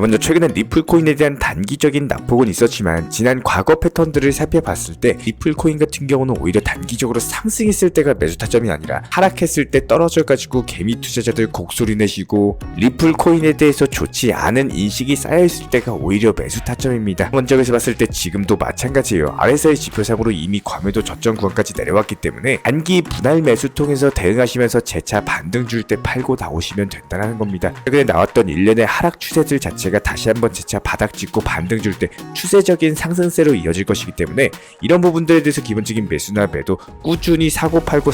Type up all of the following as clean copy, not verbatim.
먼저 최근에 리플코인에 대한 단기적인 낙폭은 있었지만 지난 과거 패턴들을 살펴봤을 때 리플코인 같은 경우는 오히려 단기적으로 상승했을 때가 매수 타점이 아니라 하락했을 때 떨어져가지고 개미 투자자들 곡소리 내시고 리플코인에 대해서 좋지 않은 인식이 쌓여있을 때가 오히려 매수 타점입니다. 원적에서 봤을 때 지금도 마찬가지예요. RSI 지표상으로 이미 과매도 저점 구간까지 내려왔기 때문에 단기 분할 매수 통해서 대응하시면서 재차 반등 줄 때 팔고 나오시면 된다는 겁니다. 최근에 나왔던 일련의 하락 추세들 자체가 다시 한번 재차 바닥 찍고 반등 줄 때 추세적인 상승세로 이어질 것이기 때문에 이런 부분들에 대해서 기본적인 매수나 매도 꾸준히 사고 팔고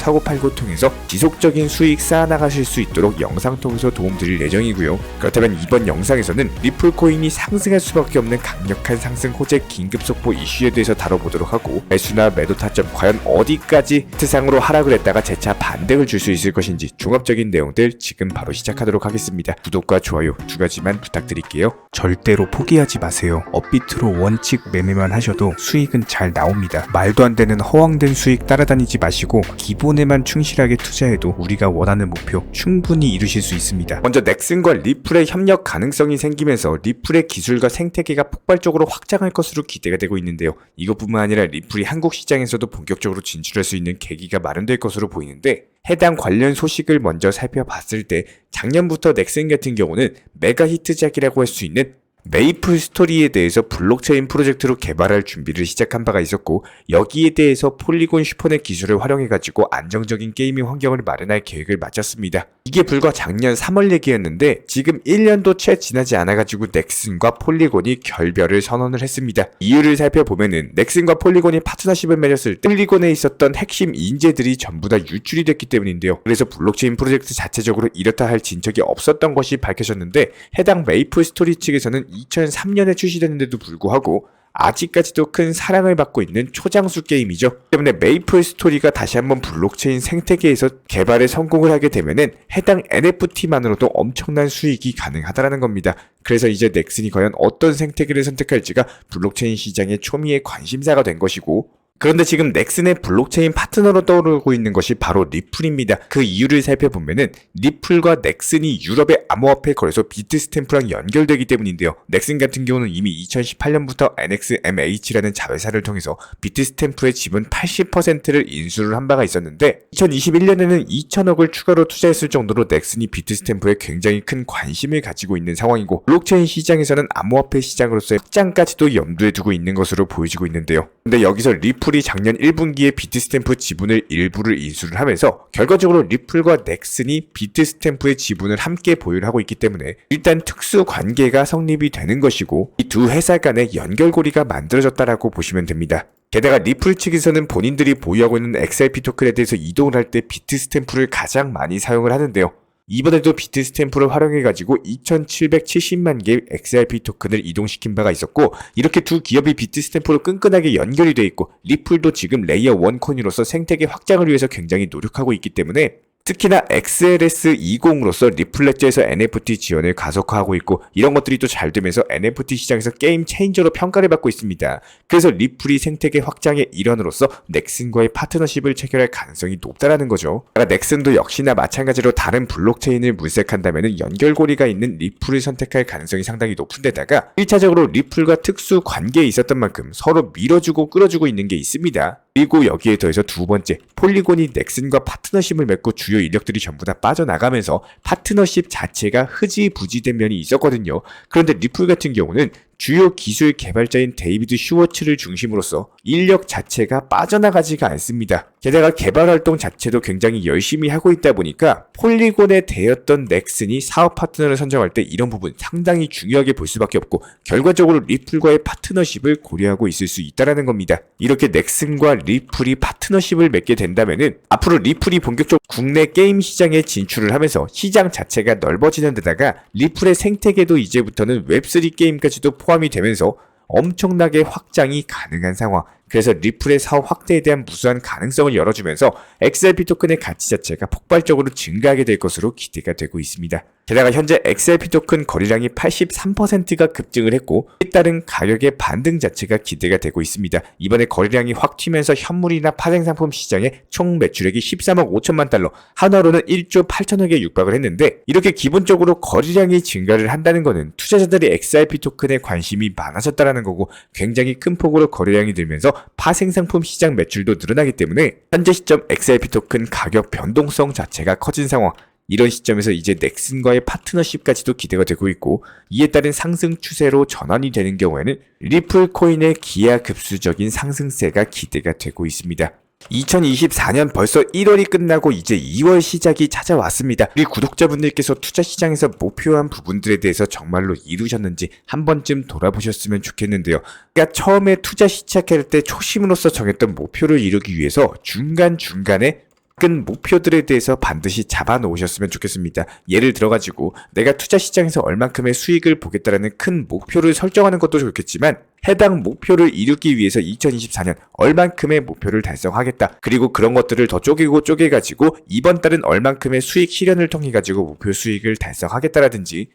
통해서 지속적인 수익 쌓아나가실 수 있도록 영상 통해서 도움 드릴 예정이고요. 그렇다면 이번 영상에서는 리플코인이 상승할 수밖에 없는 강력한 상승 호재 긴급 속보 이슈에 대해서 다뤄보도록 하고 매수나 매도 타점 과연 어디까지 트상으로 하락을 했다가 재차 반등을 줄 수 있을 것인지 종합적인 내용들 지금 바로 시작하도록 하겠습니다. 구독과 좋아요 두 가지만 부탁드릴게요. 절대로 포기하지 마세요. 업비트로 원칙 매매만 하셔도 수익은 잘 나옵니다. 말도 안 되는 허황된 수익 따라다니지 마시고 기본에만 충실하게 투자해도 우리가 원하는 목표 충분히 이루실 수 있습니다. 먼저 넥슨과 리플의 협력 가능성이 생기면서 리플의 기술과 생태계가 폭발적으로 확장할 것으로 기대가 되고 있는데요. 이것뿐만 아니라 리플이 한국 시장에서도 본격적으로 진출할 수 있는 계기가 마련될 것으로 보이는데 해당 관련 소식을 먼저 살펴봤을 때 작년부터 넥슨 같은 경우는 메가 히트작이라고 할 수 있는 메이플 스토리에 대해서 블록체인 프로젝트로 개발할 준비를 시작한 바가 있었고 여기에 대해서 폴리곤 슈퍼넷 기술을 활용해가지고 안정적인 게이밍 환경을 마련할 계획을 마쳤습니다. 이게 불과 작년 3월 얘기였는데 지금 1년도 채 지나지 않아가지고 넥슨과 폴리곤이 결별을 선언을 했습니다. 이유를 살펴보면은 넥슨과 폴리곤이 파트너십을 맺었을 때 폴리곤에 있었던 핵심 인재들이 전부 다 유출이 됐기 때문인데요. 그래서 블록체인 프로젝트 자체적으로 이렇다 할 진척이 없었던 것이 밝혀졌는데 해당 메이플 스토리 측에서는 2003년에 출시됐는데도 불구하고 아직까지도 큰 사랑을 받고 있는 초장수 게임이죠. 때문에 메이플 스토리가 다시 한번 블록체인 생태계에서 개발에 성공을 하게 되면은 해당 NFT만으로도 엄청난 수익이 가능하다라는 겁니다. 그래서 이제 넥슨이 과연 어떤 생태계를 선택할지가 블록체인 시장의 초미의 관심사가 된 것이고 그런데 지금 넥슨의 블록체인 파트너로 떠오르고 있는 것이 바로 리플입니다. 그 이유를 살펴보면은 리플과 넥슨이 유럽의 암호화폐 거래소 비트스탬프랑 연결되기 때문인데요. 넥슨 같은 경우는 이미 2018년부터 NXMH라는 자회사를 통해서 비트스탬프의 지분 80%를 인수를 한 바가 있었는데 2021년에는 2천억을 추가로 투자했을 정도로 넥슨이 비트스탬프에 굉장히 큰 관심을 가지고 있는 상황이고 블록체인 시장에서는 암호화폐 시장으로서의 확장까지도 염두에 두고 있는 것으로 보여지고 있는데요. 근데 여기서 리플이 작년 1분기에 비트스탬프 지분을 일부를 인수를 하면서 결과적으로 리플과 넥슨이 비트스탬프의 지분을 함께 보유를 하고 있기 때문에 일단 특수 관계가 성립이 되는 것이고 이 두 회사 간의 연결고리가 만들어졌다라고 보시면 됩니다. 게다가 리플 측에서는 본인들이 보유하고 있는 XRP 토큰에 대해서 이동을 할 때 비트스탬프를 가장 많이 사용을 하는데요. 이번에도 비트스탬프를 활용해가지고 2770만 개의 XRP 토큰을 이동시킨 바가 있었고 이렇게 두 기업이 비트스탬프로 끈끈하게 연결이 돼 있고 리플도 지금 레이어 1 코인으로서 생태계 확장을 위해서 굉장히 노력하고 있기 때문에 특히나 XLS20으로서 리플레저에서 NFT 지원을 가속화하고 있고 이런 것들이 또 잘 되면서 NFT 시장에서 게임 체인저로 평가를 받고 있습니다. 그래서 리플이 생태계 확장의 일환으로서 넥슨과의 파트너십을 체결할 가능성이 높다라는 거죠. 넥슨도 역시나 마찬가지로 다른 블록체인을 물색한다면 연결고리가 있는 리플을 선택할 가능성이 상당히 높은 데다가 1차적으로 리플과 특수 관계에 있었던 만큼 서로 밀어주고 끌어주고 있는 게 있습니다. 그리고 여기에 더해서 두 번째, 폴리곤이 넥슨과 파트너십을 맺고 주요 인력들이 전부 다 빠져나가면서 파트너십 자체가 흐지부지된 면이 있었거든요. 그런데 리플 같은 경우는 주요 기술 개발자인 데이비드 슈워츠를 중심으로써 인력 자체가 빠져나가지가 않습니다. 게다가 개발 활동 자체도 굉장히 열심히 하고 있다 보니까 폴리곤에 대였던 넥슨이 사업 파트너를 선정할 때 이런 부분 상당히 중요하게 볼 수밖에 없고 결과적으로 리플과의 파트너십을 고려하고 있을 수 있다는 겁니다. 이렇게 넥슨과 리플이 파트너십을 맺게 된다면은 앞으로 리플이 본격적으로 국내 게임 시장에 진출을 하면서 시장 자체가 넓어지는 데다가 리플의 생태계도 이제부터는 웹3 게임까지도 포함이 되면서 엄청나게 확장이 가능한 상황. 그래서 리플의 사업 확대에 대한 무수한 가능성을 열어주면서 XRP 토큰의 가치 자체가 폭발적으로 증가하게 될 것으로 기대가 되고 있습니다. 게다가 현재 XRP 토큰 거래량이 83%가 급증을 했고 이에 따른 가격의 반등 자체가 기대가 되고 있습니다. 이번에 거래량이 확 튀면서 현물이나 파생상품 시장의 총 매출액이 13억 5천만 달러, 한화로는 1조 8천억에 육박을 했는데 이렇게 기본적으로 거래량이 증가를 한다는 것은 투자자들이 XRP 토큰에 관심이 많아졌다는 거고 굉장히 큰 폭으로 거래량이 늘면서 파생상품 시장 매출도 늘어나기 때문에 현재 시점 XRP 토큰 가격 변동성 자체가 커진 상황. 이런 시점에서 이제 넥슨과의 파트너십까지도 기대가 되고 있고 이에 따른 상승 추세로 전환이 되는 경우에는 리플 코인의 기하급수적인 상승세가 기대가 되고 있습니다. 2024년 벌써 1월이 끝나고 이제 2월 시작이 찾아왔습니다. 우리 구독자분들께서 투자 시장에서 목표한 부분들에 대해서 정말로 이루셨는지 한 번쯤 돌아보셨으면 좋겠는데요. 그러니까 처음에 투자 시작할 때 초심으로서 정했던 목표를 이루기 위해서 중간중간에 큰 목표들에 대해서 반드시 잡아 놓으셨으면 좋겠습니다. 예를 들어가지고 내가 투자 시장에서 얼만큼의 수익을 보겠다라는 큰 목표를 설정하는 것도 좋겠지만 해당 목표를 이루기 위해서 2024년 얼만큼의 목표를 달성하겠다. 그리고 그런 것들을 더 쪼개가지고 이번 달은 얼만큼의 수익 실현을 통해 가지고 목표 수익을 달성하겠다라든지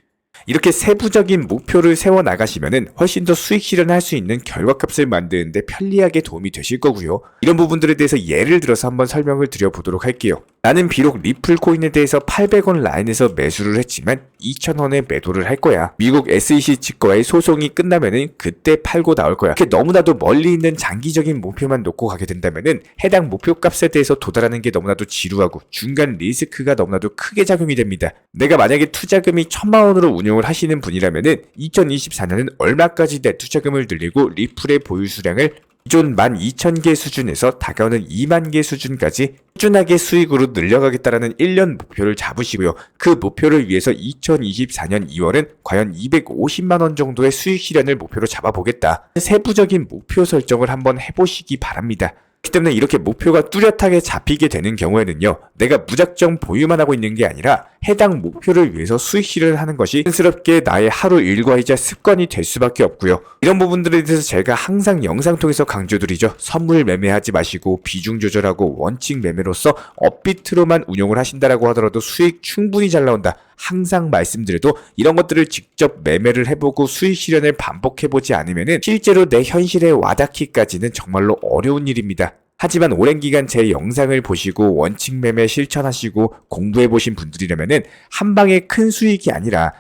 이렇게 세부적인 목표를 세워 나가시면은 훨씬 더 수익 실현할 수 있는 결과값을 만드는데 편리하게 도움이 되실 거고요. 이런 부분들에 대해서 예를 들어서 한번 설명을 드려보도록 할게요. 나는 비록 리플 코인에 대해서 800원 라인에서 매수를 했지만 2,000원에 매도를 할 거야. 미국 SEC 측과의 소송이 끝나면은 그때 팔고 나올 거야. 이렇게 너무나도 멀리 있는 장기적인 목표만 놓고 가게 된다면은 해당 목표 값에 대해서 도달하는 게 너무나도 지루하고 중간 리스크가 너무나도 크게 작용이 됩니다. 내가 만약에 투자금이 1,000만 원으로 운용을 하시는 분이라면은 2024년은 얼마까지 내 투자금을 늘리고 리플의 보유 수량을 기존 12,000개 수준에서 다가오는 2만 개 수준까지 꾸준하게 수익으로 늘려가겠다라는 1년 목표를 잡으시고요. 그 목표를 위해서 2024년 2월은 과연 250만 원 정도의 수익 실현을 목표로 잡아보겠다. 세부적인 목표 설정을 한번 해보시기 바랍니다. 그렇기 때문에 이렇게 목표가 뚜렷하게 잡히게 되는 경우에는요, 내가 무작정 보유만 하고 있는 게 아니라 해당 목표를 위해서 수익 실현을 하는 것이 자연스럽게 나의 하루 일과이자 습관이 될 수밖에 없고요. 이런 부분들에 대해서 제가 항상 영상 통해서 강조드리죠. 선물 매매하지 마시고 비중 조절하고 원칙 매매로서 업비트로만 운용을 하신다라고 하더라도 수익 충분히 잘 나온다. 항상 말씀드려도 이런 것들을 직접 매매를 해보고 수익 실현을 반복해보지 않으면은 실제로 내 현실에 와닿기까지는 정말로 어려운 일입니다. 하지만 오랜 기간 제 영상을 보시고 원칙 매매 실천하시고 공부해보신 분들이라면은 한 방에 큰 수익이 아니라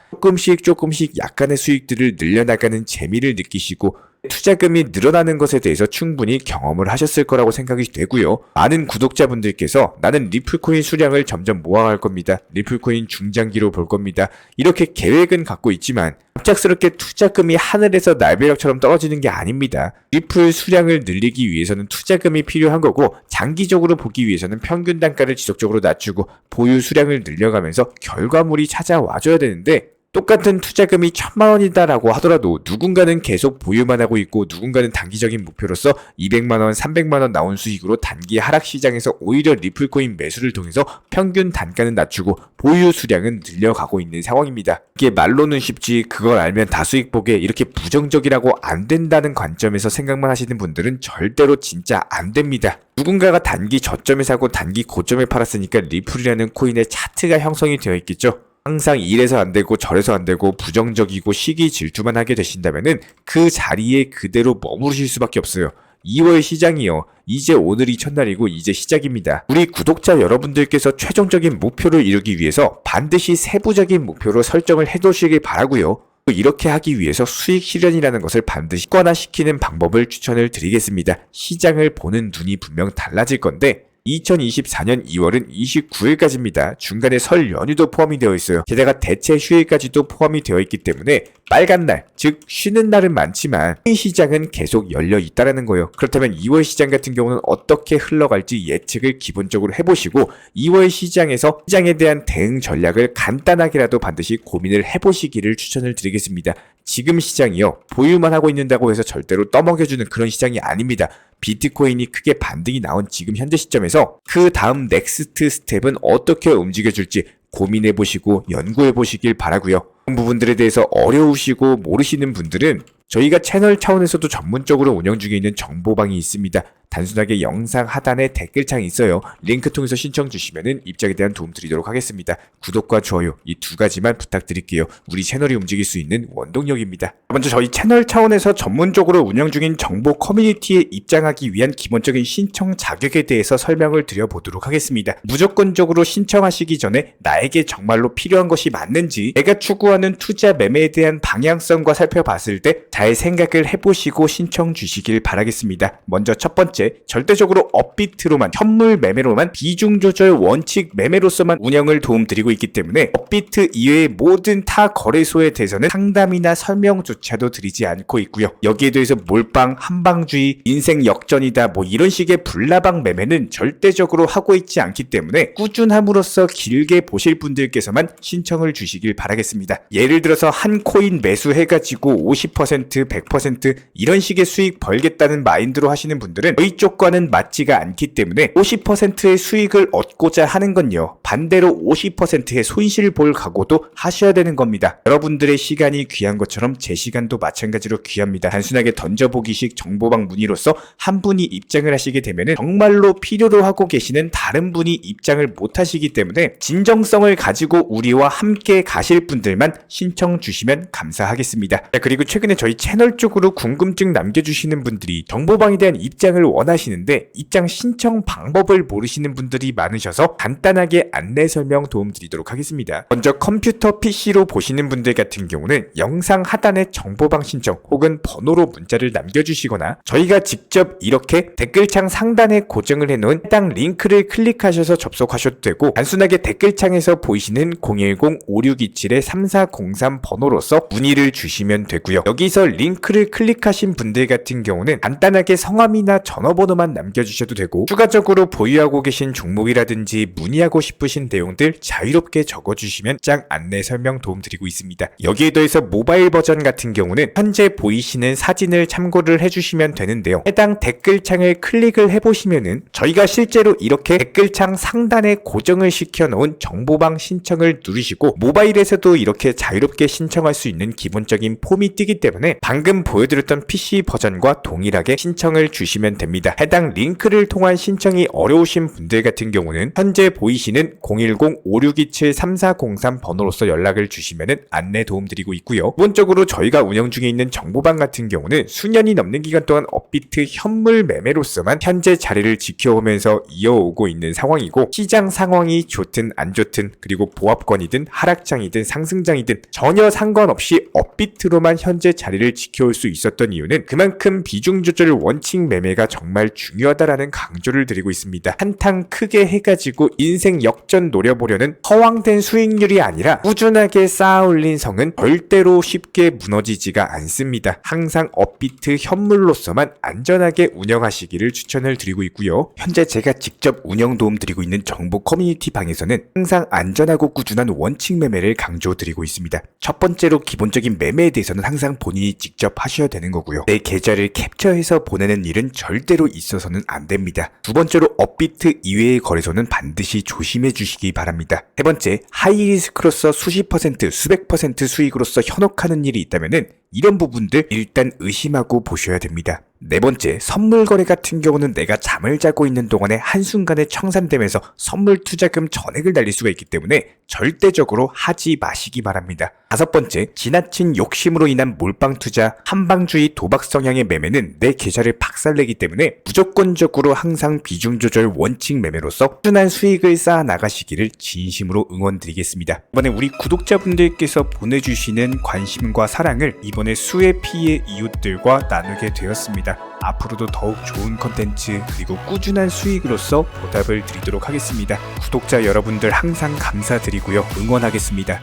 조금씩 약간의 수익들을 늘려나가는 재미를 느끼시고 투자금이 늘어나는 것에 대해서 충분히 경험을 하셨을 거라고 생각이 되고요. 많은 구독자분들께서 나는 리플코인 수량을 점점 모아갈 겁니다. 리플코인 중장기로 볼 겁니다. 이렇게 계획은 갖고 있지만 갑작스럽게 투자금이 하늘에서 날벼락처럼 떨어지는 게 아닙니다. 리플 수량을 늘리기 위해서는 투자금이 필요한 거고 장기적으로 보기 위해서는 평균 단가를 지속적으로 낮추고 보유 수량을 늘려가면서 결과물이 찾아와줘야 되는데 똑같은 투자금이 1,000만 원이다라고 하더라도 누군가는 계속 보유만 하고 있고 누군가는 단기적인 목표로서 200만 원, 300만 원 나온 수익으로 단기 하락 시장에서 오히려 리플코인 매수를 통해서 평균 단가는 낮추고 보유 수량은 늘려가고 있는 상황입니다. 이게 말로는 쉽지 그걸 알면 다 수익 보게 이렇게 부정적이라고 안 된다는 관점에서 생각만 하시는 분들은 절대로 진짜 안 됩니다. 누군가가 단기 저점에 사고 단기 고점에 팔았으니까 리플이라는 코인의 차트가 형성이 되어 있겠죠. 항상 이래서 안 되고 저래서 안 되고 부정적이고 시기 질투만 하게 되신다면은 그 자리에 그대로 머무르실 수밖에 없어요. 2월 시장이요. 이제 오늘이 첫날이고 이제 시작입니다. 우리 구독자 여러분들께서 최종적인 목표를 이루기 위해서 반드시 세부적인 목표로 설정을 해두시길 바라고요. 이렇게 하기 위해서 수익 실현이라는 것을 반드시 습관화시키는 방법을 추천을 드리겠습니다. 시장을 보는 눈이 분명 달라질 건데 2024년 2월은 29일까지입니다. 중간에 설 연휴도 포함이 되어 있어요. 게다가 대체 휴일까지도 포함이 되어 있기 때문에 빨간 날, 즉 쉬는 날은 많지만 시장은 계속 열려 있다라는 거예요. 그렇다면 2월 시장 같은 경우는 어떻게 흘러갈지 예측을 기본적으로 해보시고 2월 시장에서 시장에 대한 대응 전략을 간단하게라도 반드시 고민을 해보시기를 추천을 드리겠습니다. 지금 시장이요. 보유만 하고 있는다고 해서 절대로 떠먹여주는 그런 시장이 아닙니다. 비트코인이 크게 반등이 나온 지금 현재 시점에서 그 다음 넥스트 스텝은 어떻게 움직여줄지 고민해보시고 연구해보시길 바라고요. 부분들에 대해서 어려우시고 모르시는 분들은 저희가 채널 차원에서도 전문적으로 운영 중에 있는 정보방이 있습니다. 단순하게 영상 하단에 댓글창이 있어요. 링크 통해서 신청 주시면 입장에 대한 도움 드리도록 하겠습니다. 구독과 좋아요 이 두 가지만 부탁드릴게요. 우리 채널이 움직일 수 있는 원동력입니다. 먼저 저희 채널 차원에서 전문적으로 운영 중인 정보 커뮤니티에 입장하기 위한 기본적인 신청 자격에 대해서 설명을 드려보도록 하겠습니다. 무조건적으로 신청하시기 전에 나에게 정말로 필요한 것이 맞는지, 내가 추구하는 투자 매매에 대한 방향성과 살펴봤을 때 잘 생각을 해보시고 신청 주시길 바라겠습니다. 먼저 첫 번째, 절대적으로 업비트로만, 현물 매매로만, 비중 조절 원칙 매매로서만 운영을 도움드리고 있기 때문에 업비트 이외의 모든 타 거래소에 대해서는 상담이나 설명조차도 드리지 않고 있고요. 여기에 대해서 몰빵, 한방주의, 인생 역전이다 뭐 이런 식의 불나방 매매는 절대적으로 하고 있지 않기 때문에 꾸준함으로써 길게 보실 분들께서만 신청을 주시길 바라겠습니다. 예를 들어서 한 코인 매수해가지고 50%, 100% 이런 식의 수익 벌겠다는 마인드로 하시는 분들은 저희 쪽과는 맞지가 않기 때문에 50%의 수익을 얻고자 하는 건요, 반대로 50%의 손실을 볼 각오도 하셔야 되는 겁니다. 여러분들의 시간이 귀한 것처럼 제 시간도 마찬가지로 귀합니다. 단순하게 던져보기식 정보방 문의로서 한 분이 입장을 하시게 되면 정말로 필요로 하고 계시는 다른 분이 입장을 못 하시기 때문에 진정성을 가지고 우리와 함께 가실 분들만 신청 주시면 감사하겠습니다. 자, 그리고 최근에 저희 채널 쪽으로 궁금증 남겨주시는 분들이 정보방에 대한 입장을 원하시는데 입장 신청 방법을 모르시는 분들이 많으셔서 간단하게 안내 설명 도움드리도록 하겠습니다. 먼저 컴퓨터 PC로 보시는 분들 같은 경우는 영상 하단에 정보방 신청 혹은 번호로 문자를 남겨주시거나 저희가 직접 이렇게 댓글창 상단에 고정을 해놓은 해당 링크를 클릭하셔서 접속하셔도 되고, 단순하게 댓글창에서 보이시는 010-5627-3403 번호로서 문의를 주시면 되고요. 여기서 링크를 클릭하신 분들 같은 경우는 간단하게 성함이나 전화번호만 남겨주셔도 되고, 추가적으로 보유하고 계신 종목이라든지 문의하고 싶으신 내용들 자유롭게 적어주시면 짝 안내 설명 도움드리고 있습니다. 여기에 더해서 모바일 버전 같은 경우는 현재 보이시는 사진을 참고를 해주시면 되는데요. 해당 댓글창을 클릭을 해보시면은 저희가 실제로 이렇게 댓글창 상단에 고정을 시켜놓은 정보방 신청을 누르시고 모바일에서도 이렇게 자유롭게 신청할 수 있는 기본적인 폼이 뜨기 때문에 방금 보여드렸던 PC 버전과 동일하게 신청을 주시면 됩니다. 해당 링크를 통한 신청이 어려우신 분들 같은 경우는 현재 보이시는 010-5627-3403 번호로서 연락을 주시면 안내 도움드리고 있고요. 기본적으로 저희가 운영 중에 있는 정보방 같은 경우는 수년이 넘는 기간 동안 업비트 현물 매매로서만 현재 자리를 지켜오면서 이어오고 있는 상황이고, 시장 상황이 좋든 안 좋든 그리고 보합권이든 하락장이든 상승장이든 전혀 상관없이 업비트로만 현재 자리를 지켜올 수 있었던 이유는 그만큼 비중 조절 원칙 매매가 정말 중요하다라는 강조를 드리고 있습니다. 한탕 크게 해가지고 인생 역전 노려보려는 허황된 수익률이 아니라 꾸준하게 쌓아올린 성은 절대로 쉽게 무너지지가 않습니다. 항상 업비트 현물로서만 안전하게 운영하시기를 추천을 드리고 있고요. 현재 제가 직접 운영 도움 드리고 있는 정보 커뮤니티 방에서는 항상 안전하고 꾸준한 원칙 매매를 강조드리고 있습니다. 첫 번째로 기본적인 매매에 대해서는 항상 본인이 직접 하셔야 되는 거고요. 내 계좌를 캡처해서 보내는 일은 절대로 있어서는 안 됩니다. 두 번째로 업비트 이외의 거래소는 반드시 조심해 주시기 바랍니다. 세 번째, 하이리스크로서 수십 퍼센트, 수백 퍼센트 수익으로서 현혹하는 일이 있다면은 이런 부분들 일단 의심하고 보셔야 됩니다. 네 번째, 선물 거래 같은 경우는 내가 잠을 자고 있는 동안에 한순간에 청산되면서 선물 투자금 전액을 날릴 수가 있기 때문에 절대적으로 하지 마시기 바랍니다. 다섯 번째, 지나친 욕심으로 인한 몰빵 투자, 한방주의 도박 성향의 매매는 내 계좌를 박살내기 때문에 무조건적으로 항상 비중 조절 원칙 매매로서 꾸준한 수익을 쌓아 나가시기를 진심으로 응원드리겠습니다. 이번에 우리 구독자분들께서 보내주시는 관심과 사랑을 이번에 수혜 피해 이웃들과 나누게 되었습니다. 앞으로도 더욱 좋은 컨텐츠 그리고 꾸준한 수익으로서 보답을 드리도록 하겠습니다. 구독자 여러분들 항상 감사드리고요. 응원하겠습니다.